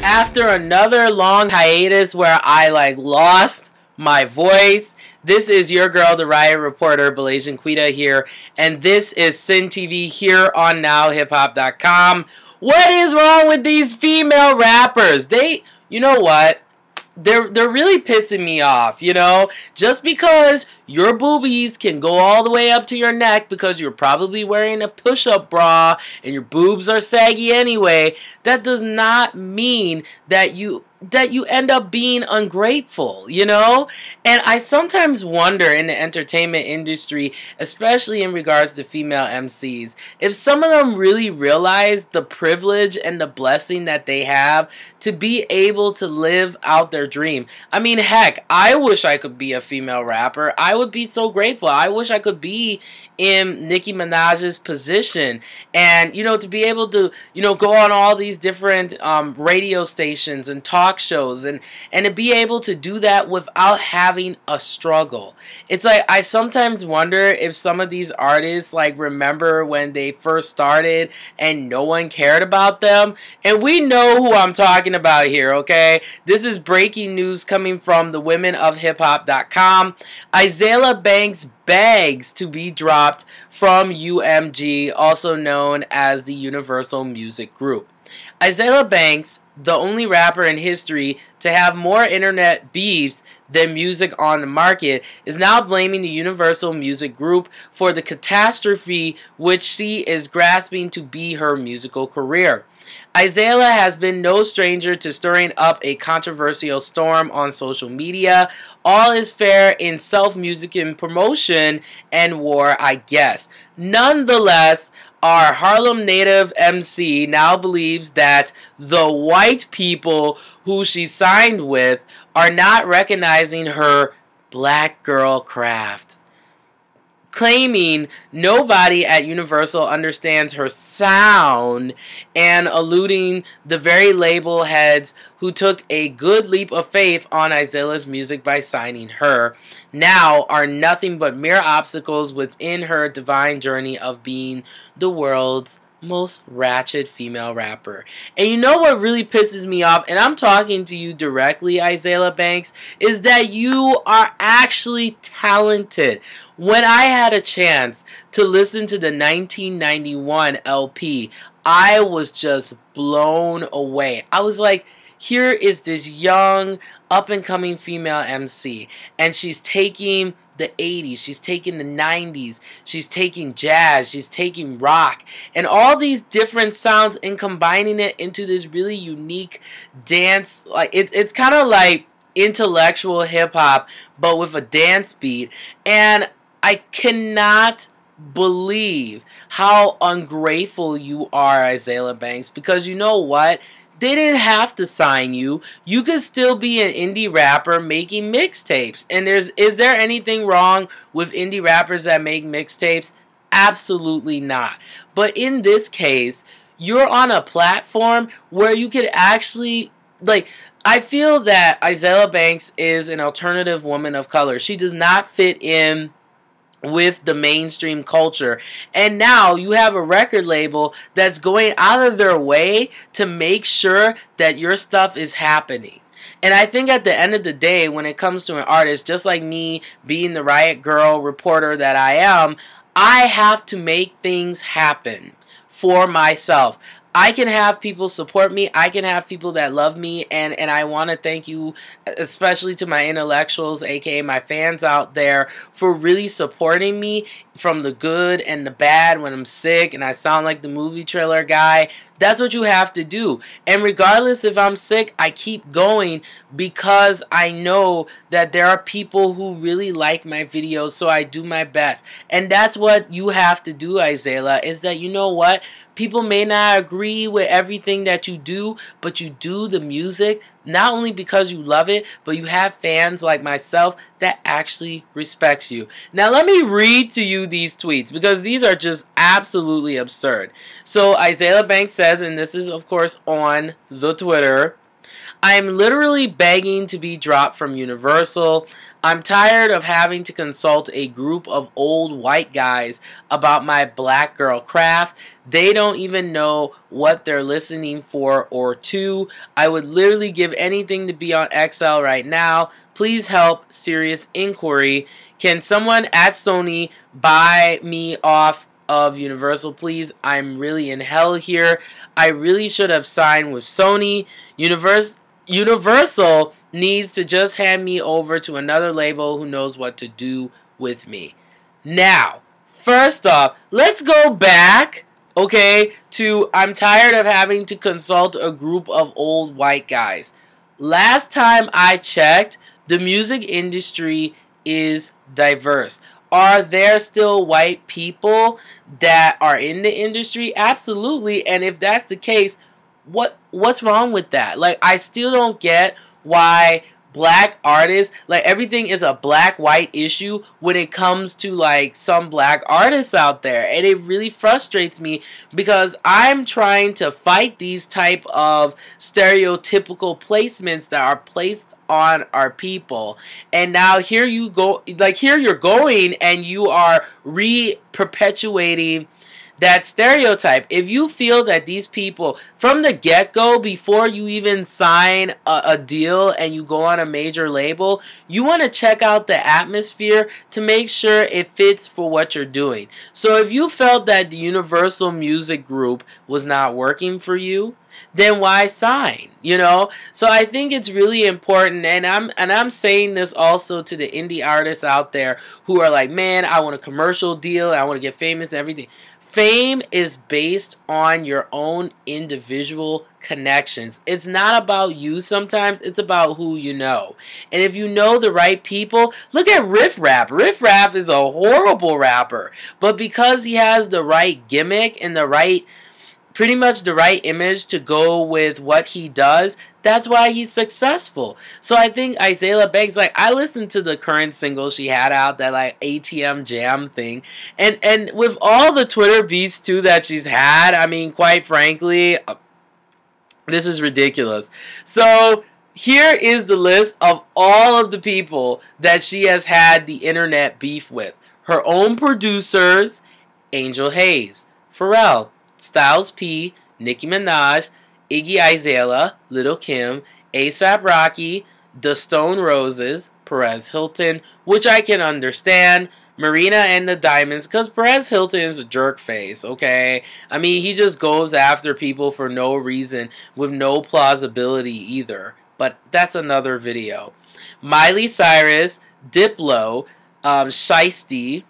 after another long hiatus where I lost my voice. This is your girl, the Riot Reporter, Belasian Quita here, and this is Sin TV here on NowHipHop.com. What is wrong with these female rappers? You know what? They're really pissing me off, you know? Just because your boobies can go all the way up to your neck because you're probably wearing a push-up bra and your boobs are saggy anyway, that does not mean that you end up being ungrateful, you know? And I sometimes wonder in the entertainment industry, especially in regards to female MCs, if some of them really realize the privilege and the blessing that they have to be able to live out their dream. I mean, heck, I wish I could be a female rapper. I would be so grateful. I wish I could be in Nicki Minaj's position and, you know, to be able to, you know, go on all these different radio stations and talk shows and to be able to do that without having a struggle. It's like, I sometimes wonder if some of these artists remember when they first started and no one cared about them. And we know who I'm talking about here, okay? This is breaking news coming from the women of hiphop.com. Azealia Banks begs to be dropped from UMG, also known as the Universal Music Group. Azealia Banks, the only rapper in history to have more internet beefs than music on the market, is now blaming the Universal Music Group for the catastrophe which she is grasping to be her musical career. Azealia has been no stranger to stirring up a controversial storm on social media. All is fair in self-music and promotion and war, I guess. Nonetheless, our Harlem native MC now believes that the white people who she signed with are not recognizing her black girl craft, claiming nobody at Universal understands her sound and alluding the very label heads who took a good leap of faith on Azealia's music by signing her now are nothing but mere obstacles within her divine journey of being the world's most ratchet female rapper. And you know what really pisses me off, and I'm talking to you directly, Azealia Banks, is that you are actually talented. When I had a chance to listen to the 1991 LP, I was just blown away. I was like, here is this young, up-and-coming female MC, and she's taking the 80s, she's taking the 90s, she's taking jazz, she's taking rock, and all these different sounds and combining it into this really unique dance. It's kind of like intellectual hip-hop, but with a dance beat. And I cannot believe how ungrateful you are, Azealia Banks, because you know what? They didn't have to sign you. You could still be an indie rapper making mixtapes. And is there anything wrong with indie rappers that make mixtapes? Absolutely not. But in this case, you're on a platform where you could actually, I feel that Azealia Banks is an alternative woman of color. She does not fit in with the mainstream culture, and now you have a record label that's going out of their way to make sure that your stuff is happening. And I think at the end of the day, when it comes to an artist, just like me being the Riot Girl reporter that I am, I have to make things happen for myself. I can have people support me, I can have people that love me, and I want to thank you, especially to my intellectuals, aka my fans out there, for really supporting me from the good and the bad when I'm sick and I sound like the movie trailer guy. That's what you have to do. And regardless if I'm sick, I keep going because I know that there are people who really like my videos, so I do my best. And that's what you have to do, Azealia, is that, you know what? People may not agree with everything that you do, but you do the music not only because you love it, but you have fans like myself that actually respects you. Now let me read to you these tweets because these are just absolutely absurd. So Azealia Banks says, and this is of course on the Twitter, I'm literally begging to be dropped from Universal. I'm tired of having to consult a group of old white guys about my black girl craft. They don't even know what they're listening for or to. I would literally give anything to be on XL right now. Please help. Serious inquiry. Can someone at Sony buy me off of Universal, please? I'm really in hell here. I really should have signed with Sony. Universal needs to just hand me over to another label who knows what to do with me. Now, first off, let's go back, okay, to I'm tired of having to consult a group of old white guys. Last time I checked, the music industry is diverse. Are there still white people that are in the industry? Absolutely. And if that's the case, what's wrong with that? Like, I still don't get why black artists, like, everything is a black-white issue when it comes to, like, some black artists out there. And it really frustrates me because I'm trying to fight these type of stereotypical placements that are placed on our people. And now here you go, like, here you're going and you are re-perpetuating that stereotype. If you feel that these people, from the get-go, before you even sign a deal and you go on a major label, you want to check out the atmosphere to make sure it fits for what you're doing. So if you felt that the Universal Music Group was not working for you, then why sign? You know? So I think it's really important, and I'm saying this also to the indie artists out there who are like, man, I want a commercial deal, I want to get famous and everything. Fame is based on your own individual connections. It's not about you sometimes, it's about who you know. And if you know the right people, look at Riff Raff. Riff Raff is a horrible rapper, but because he has the right gimmick and the right, pretty much the right image to go with what he does, that's why he's successful. So I think Azealia Banks, like, I listened to the current single she had out, that, like, ATM Jam thing, and with all the Twitter beefs too that she's had, I mean, quite frankly, this is ridiculous. So here is the list of all of the people that she has had the internet beef with. Her own producers: Angel Hayes, Pharrell, Styles P, Nicki Minaj, Iggy Azalea, Lil' Kim, A$AP Rocky, The Stone Roses, Perez Hilton, which I can understand, Marina and the Diamonds, because Perez Hilton is a jerk face, okay? I mean, he just goes after people for no reason, with no plausibility either. But that's another video. Miley Cyrus, Diplo, Shiesty,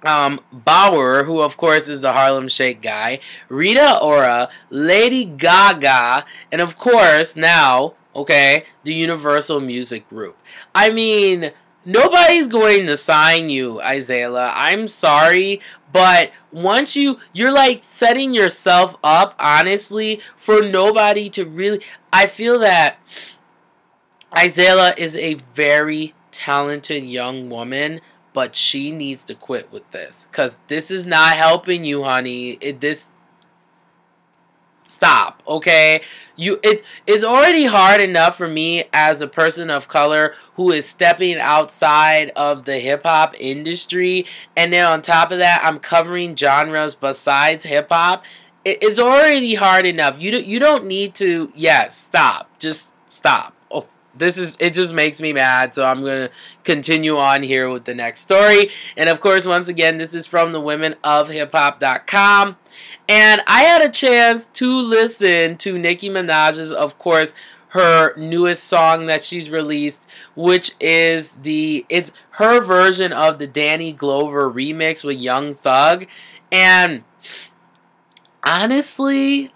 Bauer, who of course is the Harlem Shake guy, Rita Ora, Lady Gaga, and of course now, okay, the Universal Music Group. I mean, nobody's going to sign you, Azealia. I'm sorry, but once you're like setting yourself up, honestly, for nobody to really, I feel that Azealia is a very talented young woman, but she needs to quit with this, because this is not helping you, honey. Stop, okay? It's already hard enough for me as a person of color who is stepping outside of the hip-hop industry, and then on top of that, I'm covering genres besides hip-hop. It's already hard enough. You don't need to, yes, stop. Just stop. It just makes me mad, so I'm going to continue on here with the next story. And of course, once again, this is from the womenofhiphop.com. And I had a chance to listen to Nicki Minaj's, of course, her newest song that she's released, which is it's her version of the Danny Glover remix with Young Thug. And honestly,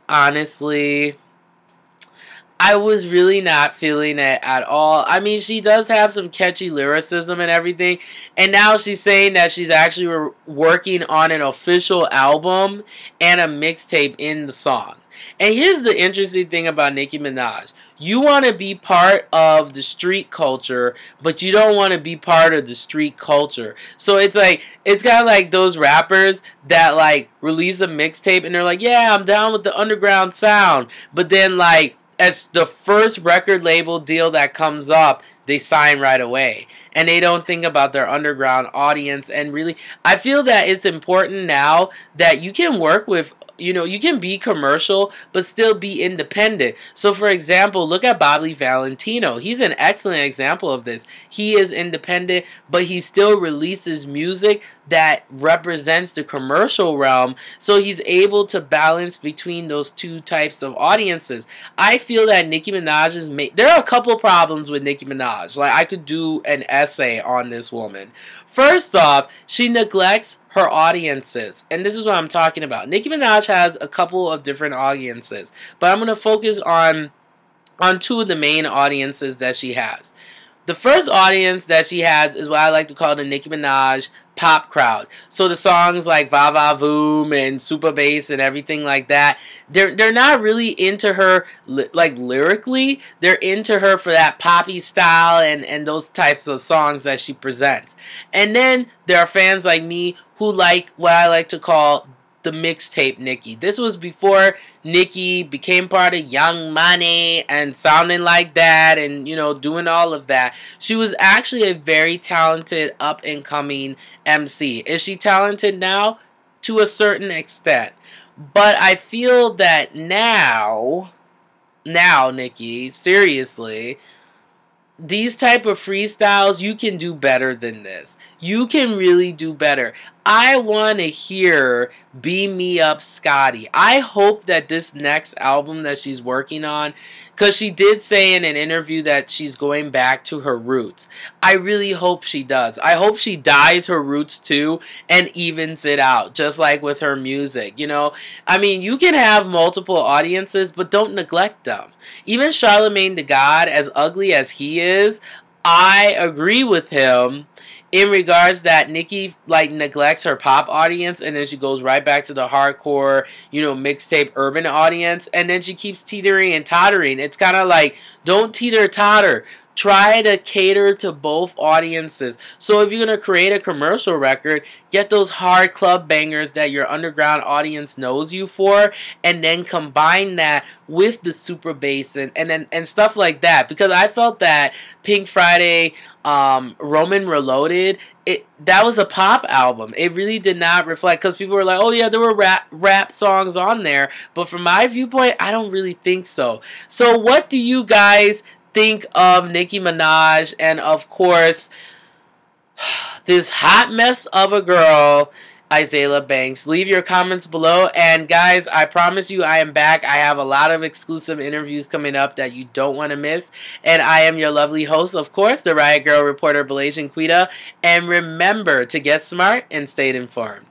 I was really not feeling it at all. I mean, she does have some catchy lyricism and everything. And now she's saying that she's actually working on an official album and a mixtape in the song. And here's the interesting thing about Nicki Minaj. You want to be part of the street culture, but you don't want to be part of the street culture. So it's like, it's kind of like those rappers that like release a mixtape and they're like, yeah, I'm down with the underground sound. But then like, as the first record label deal that comes up, they sign right away. And they don't think about their underground audience. And really, I feel that it's important now that you can work with, you know, you can be commercial, but still be independent. So, for example, look at Bobby Valentino. He's an excellent example of this. He is independent, but he still releases music that represents the commercial realm. So he's able to balance between those two types of audiences. I feel that Nicki Minaj is there are a couple problems with Nicki Minaj. Like, I could do an essay on this woman. First off, she neglects her audiences. And this is what I'm talking about. Nicki Minaj has a couple of different audiences. But I'm going to focus on two of the main audiences that she has. The first audience that she has is what I like to call the Nicki Minaj pop crowd. So the songs like Va Va Voom and Super Bass and everything like that, they're not really into her like lyrically. They're into her for that poppy style and those types of songs that she presents. And then there are fans like me who like what I like to call the mixtape Nicki. This was before Nicki became part of Young Money and sounding like that and, you know, doing all of that. She was actually a very talented up-and-coming MC. Is she talented now? To a certain extent. But I feel that now, Nicki, seriously, these type of freestyles, you can do better than this. You can really do better. I want to hear Beam Me Up Scotty. I hope that this next album that she's working on, because she did say in an interview that she's going back to her roots. I really hope she does. I hope she dyes her roots too and evens it out, just like with her music, you know. I mean, you can have multiple audiences, but don't neglect them. Even Charlemagne the God, as ugly as he is, I agree with him in regards that Nicki like neglects her pop audience and then she goes right back to the hardcore, you know, mixtape urban audience, and then she keeps teetering and tottering. It's kind of like, don't teeter-totter. Try to cater to both audiences. So if you're going to create a commercial record, get those hard club bangers that your underground audience knows you for, and then combine that with the super bass and stuff like that. Because I felt that Pink Friday, Roman Reloaded, that was a pop album. It really did not reflect, because people were like, oh yeah, there were rap songs on there. But from my viewpoint, I don't really think so. So what do you guys think of Nicki Minaj and, of course, this hot mess of a girl, Azealia Banks? Leave your comments below. And guys, I promise you I am back. I have a lot of exclusive interviews coming up that you don't want to miss. And I am your lovely host, of course, the Riot Girl reporter, Blasian Quita. And remember to get smart and stay informed.